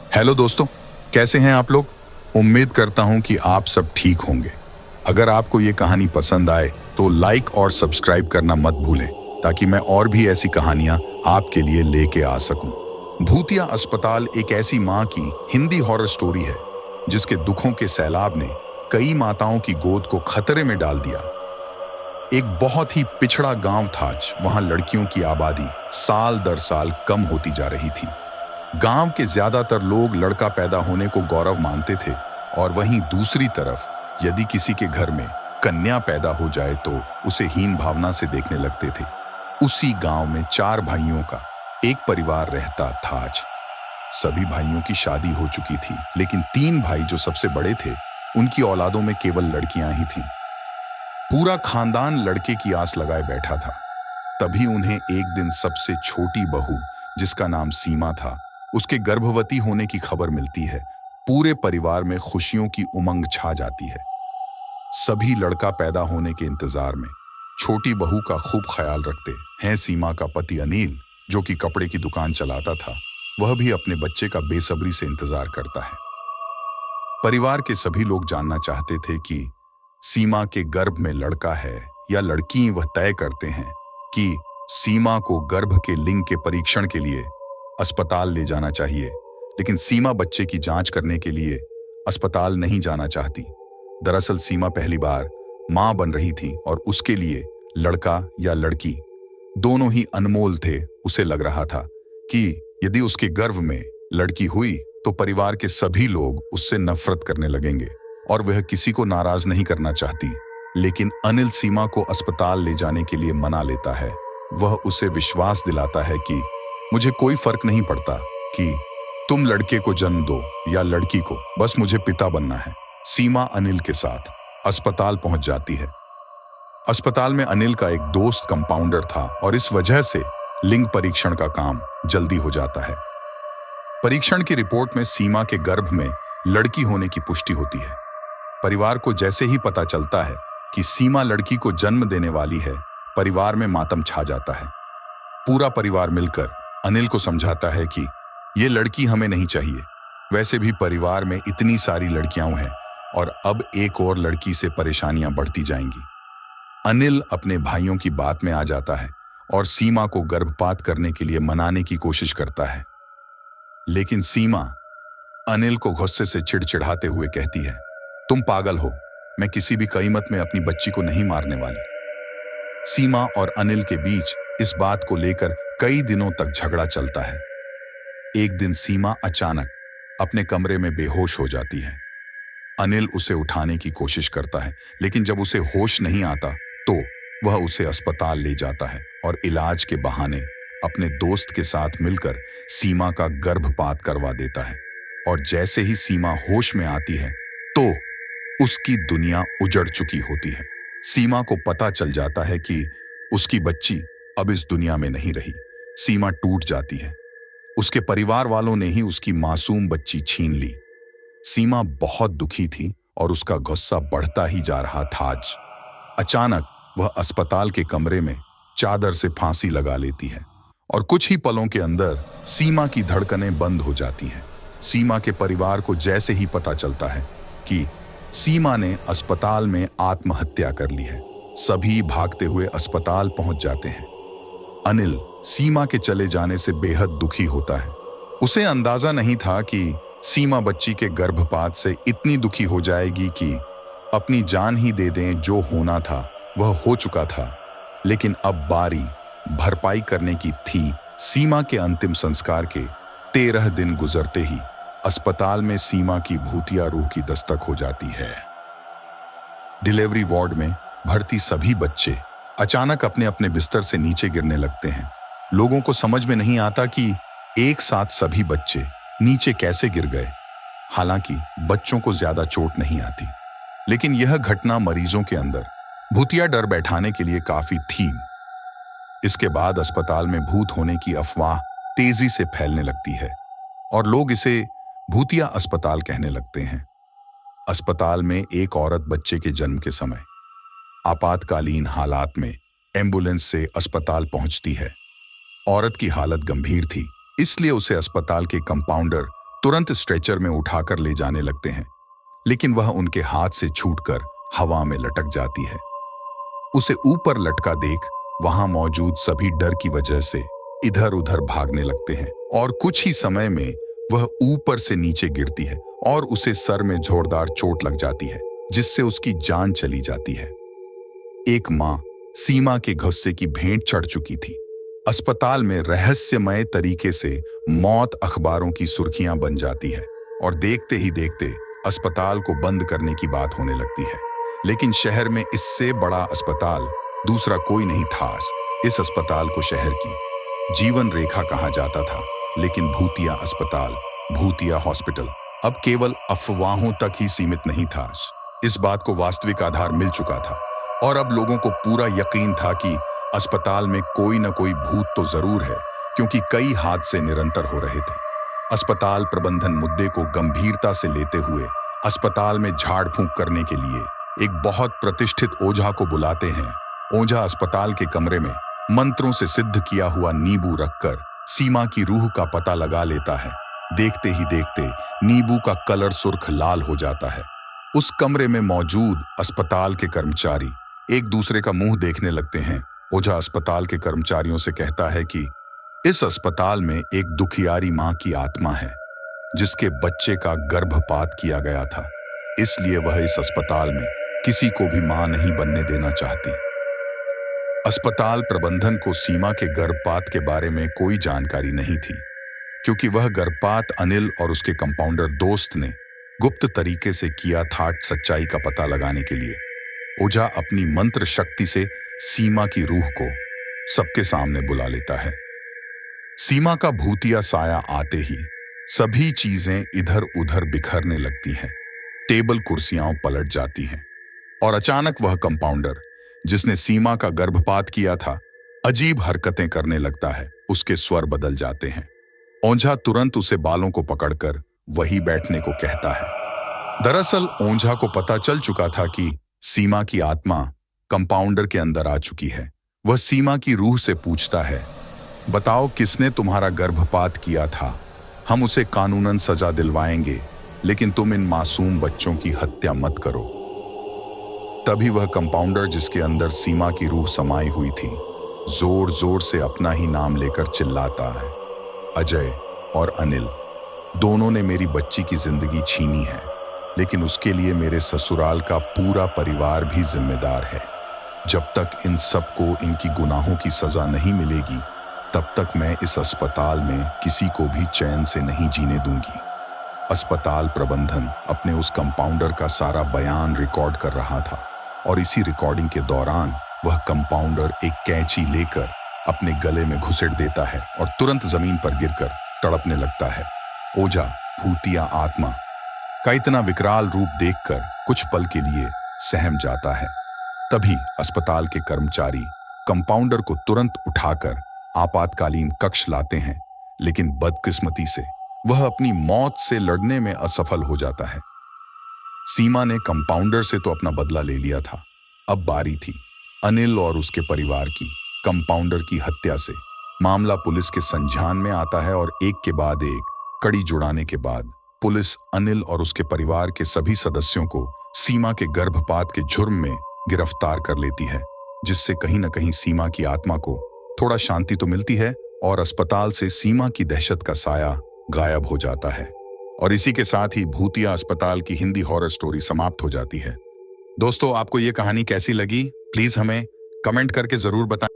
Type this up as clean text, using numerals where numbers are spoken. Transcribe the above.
Hello दोस्तों, कैसे हैं आप लोग। उम्मीद करता हूं कि आप सब ठीक होंगे। अगर आपको ये कहानी पसंद आए तो लाइक और सब्सक्राइब करना मत भूलें, ताकि मैं और भी ऐसी कहानियां आपके लिए लेके आ सकूं। भूतिया अस्पताल एक ऐसी मां की हिंदी हॉरर स्टोरी है जिसके दुखों के सैलाब ने कई माताओं की गोद को खतरे में डाल दिया। एक बहुत ही पिछड़ा गांव था, वहां लड़कियों की आबादी साल दर साल कम होती जा रही थी। गांव के ज्यादातर लोग लड़का पैदा होने को गौरव मानते थे, और वहीं दूसरी तरफ यदि किसी के घर में कन्या पैदा हो जाए तो उसे हीन भावना से देखने लगते थे। उसी गांव में 4 भाइयों का एक परिवार रहता था। आज सभी भाइयों की शादी हो चुकी थी, लेकिन 3 भाई जो सबसे बड़े थे, उनकी औलादों में केवल लड़कियां ही थीं। पूरा खानदान लड़के की आस लगाए बैठा था। तभी उन्हें एक दिन सबसे छोटी बहू, जिसका नाम सीमा था, उसके गर्भवती होने की खबर मिलती है। पूरे परिवार में खुशियों की उमंग छा जाती है। सभी लड़का पैदा होने के इंतजार में छोटी बहू का खूब ख्याल रखते हैं। सीमा का पति अनिल, जो कि कपड़े की दुकान चलाता था, वह भी अपने बच्चे का बेसब्री से इंतजार करता है। परिवार के सभी लोग जानना चाहते थे कि सीमा के गर्भ में लड़का है या लड़की। वह तय करते हैं कि सीमा को गर्भ के लिंग के परीक्षण के लिए अस्पताल ले जाना चाहिए, लेकिन सीमा बच्चे की जांच करने के लिए अस्पताल नहीं जाना चाहती। दरअसल सीमा पहली बार मां बन रही थी और उसके लिए लड़का या लड़की दोनों ही अनमोल थे। उसे लग रहा था कि यदि उसके गर्भ में लड़की हुई तो परिवार के सभी लोग उससे नफरत करने लगेंगे, और वह किसी को नाराज नहीं करना चाहती। लेकिन अनिल सीमा को अस्पताल ले जाने के लिए मना लेता है। वह उसे विश्वास दिलाता है कि मुझे कोई फर्क नहीं पड़ता कि तुम लड़के को जन्म दो या लड़की को, बस मुझे पिता बनना है। सीमा अनिल के साथ अस्पताल पहुंच जाती है। अस्पताल में अनिल का एक दोस्त कंपाउंडर था, और इस वजह से लिंग परीक्षण का काम जल्दी हो जाता है। परीक्षण की रिपोर्ट में सीमा के गर्भ में लड़की होने की पुष्टि होती है। परिवार को जैसे ही पता चलता है कि सीमा लड़की को जन्म देने वाली है, परिवार में मातम छा जाता है। पूरा परिवार मिलकर अनिल को समझाता है कि ये लड़की हमें नहीं चाहिए। वैसे भी परिवार में इतनी सारी लड़कियां हैं, और अब एक और लड़की से परेशानियां बढ़ती जाएंगी। अनिल अपने भाइयों की बात में आ जाता है और सीमा को गर्भपात करने के लिए मनाने की कोशिश करता है। लेकिन सीमा अनिल को गुस्से से चिढ़चिढ़ाते हुए कहती है, तुम पागल हो, मैं किसी भी कीमत में अपनी बच्ची को नहीं मारने वाली। सीमा और अनिल के बीच इस बात को लेकर कई दिनों तक झगड़ा चलता है। एक दिन सीमा अचानक अपने कमरे में बेहोश हो जाती है। अनिल उसे उठाने की कोशिश करता है, लेकिन जब उसे होश नहीं आता तो वह उसे अस्पताल ले जाता है और इलाज के बहाने अपने दोस्त के साथ मिलकर सीमा का गर्भपात करवा देता है। और जैसे ही सीमा होश में आती है तो उसकी दुनिया उजड़ चुकी होती है। सीमा को पता चल जाता है कि उसकी बच्ची अब इस दुनिया में नहीं रही। सीमा टूट जाती है। उसके परिवार वालों ने ही उसकी मासूम बच्ची छीन ली। सीमा बहुत दुखी थी और उसका गुस्सा बढ़ता ही जा रहा था। आज अचानक वह अस्पताल के कमरे में चादर से फांसी लगा लेती है, और कुछ ही पलों के अंदर सीमा की धड़कनें बंद हो जाती हैं। सीमा के परिवार को जैसे ही पता चलता है कि सीमा ने अस्पताल में आत्महत्या कर ली है, सभी भागते हुए अस्पताल पहुंच जाते हैं। अनिल सीमा के चले जाने से बेहद दुखी होता है। उसे अंदाजा नहीं था कि सीमा बच्ची के गर्भपात से इतनी दुखी हो जाएगी कि अपनी जान ही दे दें। जो होना था वह हो चुका था, लेकिन अब बारी भरपाई करने की थी। सीमा के अंतिम संस्कार के 13 दिन गुजरते ही अस्पताल में सीमा की भूतिया रूह की दस्तक हो जाती है। डिलीवरी वार्ड में भर्ती सभी बच्चे अचानक अपने अपने बिस्तर से नीचे गिरने लगते हैं। लोगों को समझ में नहीं आता कि एक साथ सभी बच्चे नीचे कैसे गिर गए। हालांकि बच्चों को ज्यादा चोट नहीं आती, लेकिन यह घटना मरीजों के अंदर भूतिया डर बैठाने के लिए काफी थी। इसके बाद अस्पताल में भूत होने की अफवाह तेजी से फैलने लगती है, और लोग इसे भूतिया अस्पताल कहने लगते हैं। अस्पताल में एक औरत बच्चे के जन्म के समय आपातकालीन हालात में एम्बुलेंस से अस्पताल पहुंचती है। औरत की हालत गंभीर थी, इसलिए उसे अस्पताल के कंपाउंडर तुरंत स्ट्रेचर में उठाकर ले जाने लगते हैं, लेकिन वह उनके हाथ से छूटकर हवा में लटक जाती है। उसे ऊपर लटका देख वहां मौजूद सभी डर की वजह से इधर उधर भागने लगते हैं और कुछ ही समय में वह ऊपर से नीचे गिरती है और उसे सर में जोरदार चोट लग जाती है, जिससे उसकी जान चली जाती है। एक मां सीमा के गुस्से की भेंट चढ़ चुकी थी। अस्पताल में रहस्यमय तरीके से मौत अखबारों की सुर्खियां बन जाती है और देखते ही देखते अस्पताल को बंद करने की बात होने लगती है। लेकिन शहर में इससे बड़ा अस्पताल दूसरा कोई नहीं था। इस अस्पताल को शहर की जीवन रेखा कहा जाता था, लेकिन भूतिया अस्पताल, भूतिया हॉस्पिटल अब केवल अफवाहों तक ही सीमित नहीं था। इस बात को वास्तविक आधार मिल चुका था और अब लोगों को पूरा यकीन था कि अस्पताल में कोई न कोई भूत तो जरूर है, क्योंकि कई हादसे निरंतर हो रहे थे। अस्पताल प्रबंधन मुद्दे को गंभीरता से लेते हुए अस्पताल में झाड़ फूंक करने के लिए एक बहुत प्रतिष्ठित ओझा को बुलाते हैं। ओझा अस्पताल के कमरे में मंत्रों से सिद्ध किया हुआ नींबू रखकर सीमा की रूह का पता लगा लेता है। देखते ही देखते नींबू का कलर सुर्ख लाल हो जाता है। उस कमरे में मौजूद अस्पताल के कर्मचारी एक दूसरे का मुंह देखने लगते हैं। ओझा अस्पताल के कर्मचारियों से कहता है कि इस अस्पताल में एक दुखियारी मां की आत्मा है, जिसके बच्चे का गर्भपात किया गया था, इसलिए वह इस अस्पताल में किसी को भी मां नहीं बनने देना चाहती। अस्पताल प्रबंधन को सीमा के गर्भपात के बारे में कोई जानकारी नहीं थी, क्योंकि वह गर्भपात अनिल और उसके कंपाउंडर दोस्त ने गुप्त तरीके से किया था। सच्चाई का पता लगाने के लिए ओझा अपनी मंत्र शक्ति से सीमा की रूह को सबके सामने बुला लेता है। सीमा का भूतिया साया आते ही सभी चीजें इधर उधर बिखरने लगती हैं। टेबल कुर्सियां पलट जाती हैं और अचानक वह कंपाउंडर जिसने सीमा का गर्भपात किया था अजीब हरकतें करने लगता है। उसके स्वर बदल जाते हैं। ओझा तुरंत उसे बालों को पकड़कर वहीं बैठने को कहता है। दरअसल ओझा को पता चल चुका था कि सीमा की आत्मा कंपाउंडर के अंदर आ चुकी है। वह सीमा की रूह से पूछता है, बताओ किसने तुम्हारा गर्भपात किया था? हम उसे कानूनन सजा दिलवाएंगे, लेकिन तुम इन मासूम बच्चों की हत्या मत करो। तभी वह कंपाउंडर जिसके अंदर सीमा की रूह समाई हुई थी जोर जोर से अपना ही नाम लेकर चिल्लाता है, अजय और अनिल, दोनों ने मेरी बच्ची की जिंदगी छीनी है, लेकिन उसके लिए मेरे ससुराल का पूरा परिवार भी जिम्मेदार है। जब तक इन सबको इनकी गुनाहों की सजा नहीं मिलेगी, तब तक मैं इस अस्पताल में किसी को भी चैन से नहीं जीने दूंगी। अस्पताल प्रबंधन अपने उस कंपाउंडर का सारा बयान रिकॉर्ड कर रहा था और इसी रिकॉर्डिंग के दौरान वह कंपाउंडर एक कैंची लेकर अपने गले में घुसेड़ देता है और तुरंत जमीन पर गिरकर तड़पने लगता है। ओझा भूतिया आत्मा का इतना विकराल रूप देखकर कुछ पल के लिए सहम जाता है। तभी अस्पताल के कर्मचारी कंपाउंडर को तुरंत उठाकर आपातकालीन कक्ष लाते हैं, लेकिन बदकिस्मती से वह अपनी मौत से लड़ने में असफल हो जाता है। सीमा ने कंपाउंडर से तो अपना बदला ले लिया था, अब बारी थी अनिल और उसके परिवार की। कंपाउंडर की हत्या से मामला पुलिस के संज्ञान में आता है और एक के बाद एक कड़ी जुड़ाने के बाद पुलिस अनिल और उसके परिवार के सभी सदस्यों को सीमा के गर्भपात के जुर्म में गिरफ्तार कर लेती है, जिससे कहीं न कहीं सीमा की आत्मा को थोड़ा शांति तो मिलती है और अस्पताल से सीमा की दहशत का साया गायब हो जाता है। और इसी के साथ ही भूतिया अस्पताल की हिंदी हॉरर स्टोरी समाप्त हो जाती है। दोस्तों, आपको ये कहानी कैसी लगी प्लीज हमें कमेंट करके जरूर बताएं।